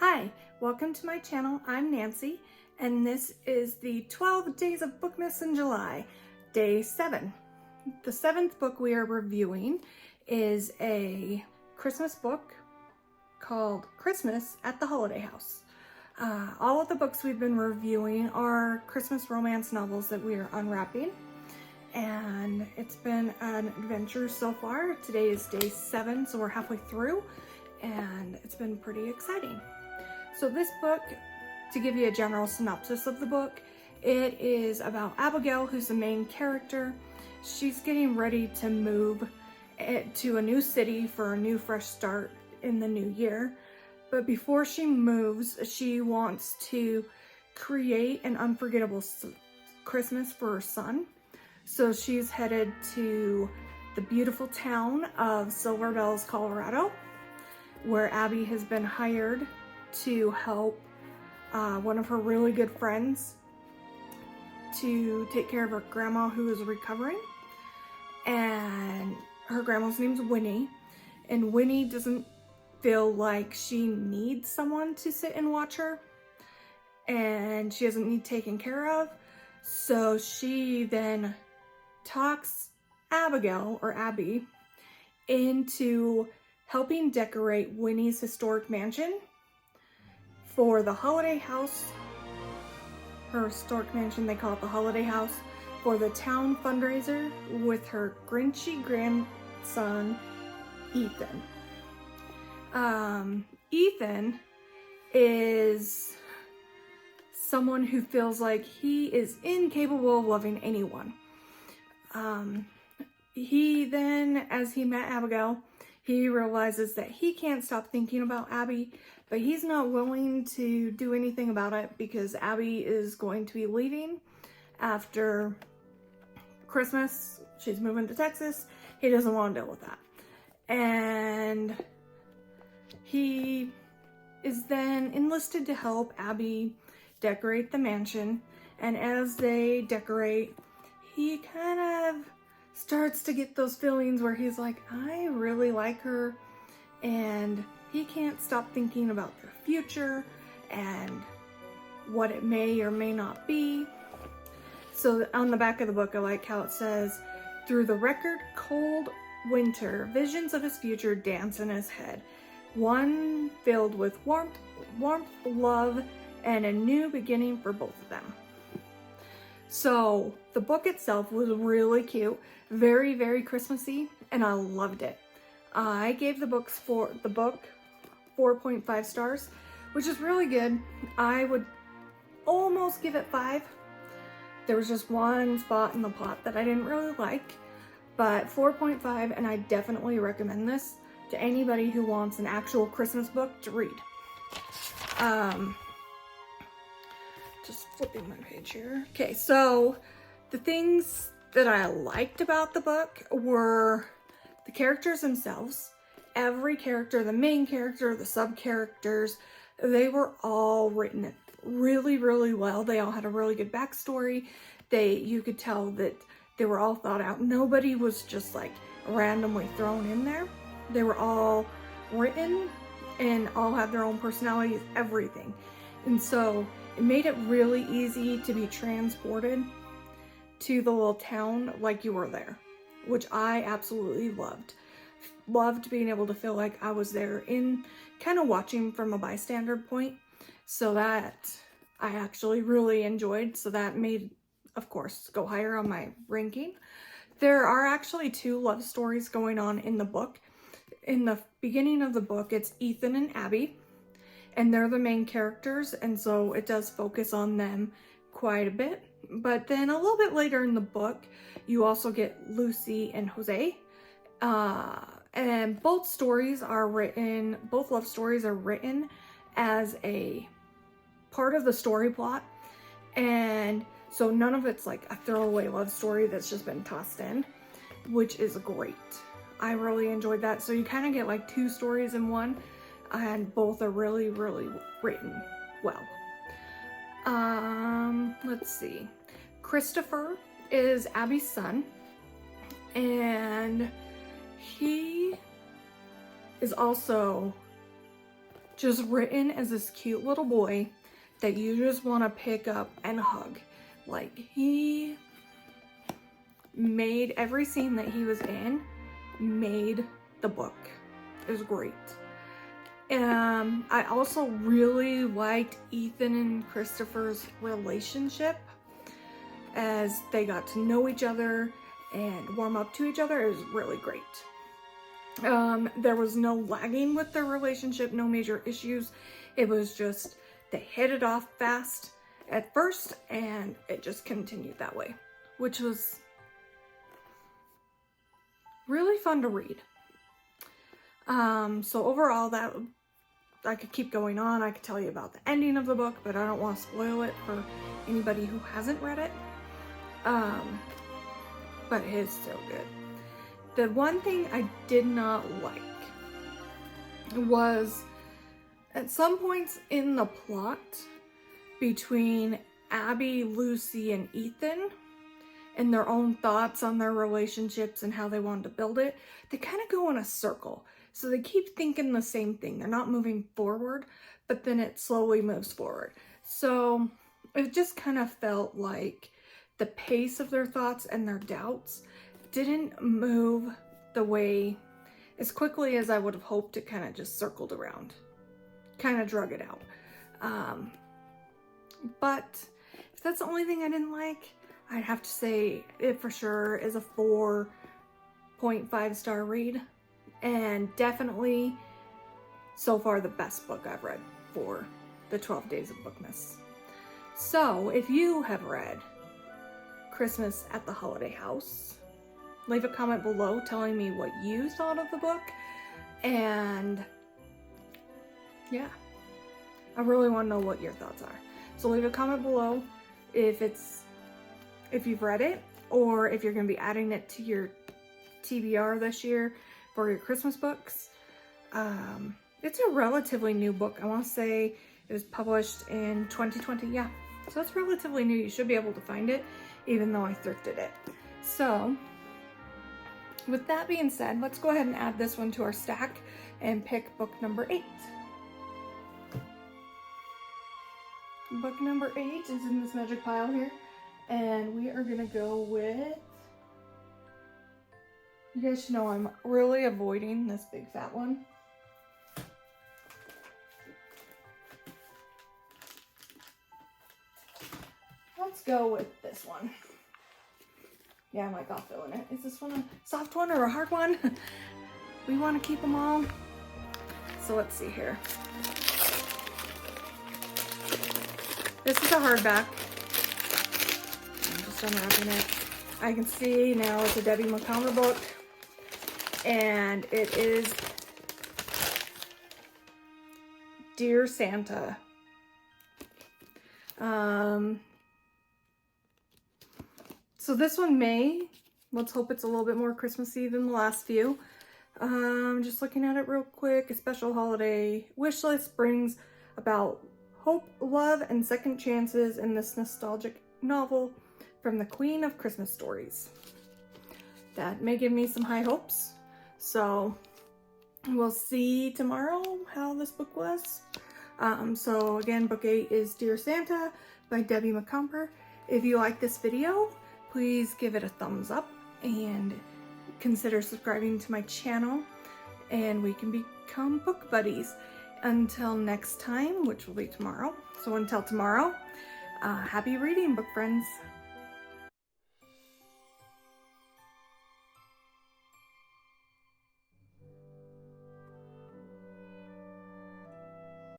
Hi, welcome to my channel. I'm Nancy, and this is the 12 Days of Bookmas in July, Day 7. The 7th book we are reviewing is a Christmas book called Christmas at the Holiday House. All of the books we've been reviewing are Christmas romance novels that we are unwrapping, and it's been an adventure so far. Today is Day 7, so we're halfway through, and it's been pretty exciting. So this book, to give you a general synopsis of the book, it is about Abigail, who's the main character. She's getting ready to move to a new city for a new fresh start in the new year. But before she moves, she wants to create an unforgettable Christmas for her son. So she's headed to the beautiful town of Silver Bells, Colorado, where Abby has been hired to help one of her really good friends to take care of her grandma who is recovering. And her grandma's name's Winnie, and Winnie doesn't feel like she needs someone to sit and watch her, and she doesn't need taken care of. So she then talks Abigail, or Abby, into helping decorate Winnie's historic mansion for the holiday house. Her historic mansion, they call it the holiday house, for the town fundraiser with her grinchy grandson, Ethan. Ethan is someone who feels like he is incapable of loving anyone. He then, as he met Abigail, he realizes that he can't stop thinking about Abby, but he's not willing to do anything about it because Abby is going to be leaving after Christmas. She's moving to Texas. He doesn't want to deal with that. And he is then enlisted to help Abby decorate the mansion. And as they decorate, he kind of starts to get those feelings where he's like, I really like her, and he can't stop thinking about their future and what it may or may not be. So on the back of the book, I like how it says, through the record cold winter, visions of his future dance in his head. One filled with warmth, love, and a new beginning for both of them. So the book itself was really cute, very, very Christmassy, and I loved it. I gave the book 4.5 stars, which is really good. I would almost give it 5. There was just one spot in the plot that I didn't really like, but 4.5, and I definitely recommend this to anybody who wants an actual Christmas book to read. Just flipping my page here. Okay, so the things that I liked about the book were the characters themselves. Every character, the main character, the sub-characters, they were all written really, really well. They all had a really good backstory. You could tell that they were all thought out. Nobody was just like randomly thrown in there. They were all written and all had their own personalities, everything. And so it made it really easy to be transported to the little town like you were there, which I absolutely loved. Loved being able to feel like I was there, in kind of watching from a bystander point. So that I actually really enjoyed. So that made, of course, go higher on my ranking. There are actually 2 love stories going on in the book. In the beginning of the book, it's Ethan and Abby, and they're the main characters, and so it does focus on them quite a bit. But then a little bit later in the book, you also get Lucy and Jose. And both love stories are written as a part of the story plot. And so none of it's like a throwaway love story that's just been tossed in, which is great. I really enjoyed that. So you kind of get like 2 stories in one, and both are really, really written well. Let's see. Christopher is Abby's son, and he is also just written as this cute little boy that you just want to pick up and hug. Like, he made every scene that he was in, made the book. It was great. I also really liked Ethan and Christopher's relationship as they got to know each other and warm up to each other. It was really great. There was no lagging with their relationship, no major issues. It was just, they hit it off fast at first and it just continued that way, which was really fun to read. So overall, that I could keep going on. I could tell you about the ending of the book, but I don't want to spoil it for anybody who hasn't read it. But it is still good. The one thing I did not like was at some points in the plot between Abby, Lucy, and Ethan and their own thoughts on their relationships and how they wanted to build it, they kind of go in a circle. So they keep thinking the same thing. They're not moving forward, but then it slowly moves forward. So it just kind of felt like the pace of their thoughts and their doubts didn't move the way, as quickly as I would have hoped. It kind of just circled around, kind of drug it out. But if that's the only thing I didn't like, I'd have to say it for sure is a 4.5 star read, and definitely so far the best book I've read for the 12 Days of Bookmas. So if you have read Christmas at the Holiday House, leave a comment below telling me what you thought of the book. And yeah, I really want to know what your thoughts are. So leave a comment below if you've read it, or if you're going to be adding it to your TBR this year for your Christmas books. It's a relatively new book. I want to say it was published in 2020. Yeah, so it's relatively new. You should be able to find it, even though I thrifted it. So with that being said, let's go ahead and add this one to our stack and pick book number 8. Book number 8 is in this magic pile here, and we are gonna go with, you guys should know I'm really avoiding this big fat one. Let's go with this one. Yeah, I might got feeling it. Is this one a soft one or a hard one? We want to keep them all. So let's see here. This is a hardback. I'm just unwrapping it. I can see now it's a Debbie McComber book, and it is Dear Santa. So this one let's hope it's a little bit more Christmassy than the last few. Just looking at it real quick, a special holiday wish list brings about hope, love, and second chances in this nostalgic novel from the Queen of Christmas Stories. That may give me some high hopes. So we'll see tomorrow how this book was. So again, book 8 is Dear Santa by Debbie McComber. If you like this video, please give it a thumbs up and consider subscribing to my channel, and we can become book buddies. Until next time, which will be tomorrow. So until tomorrow, happy reading, book friends.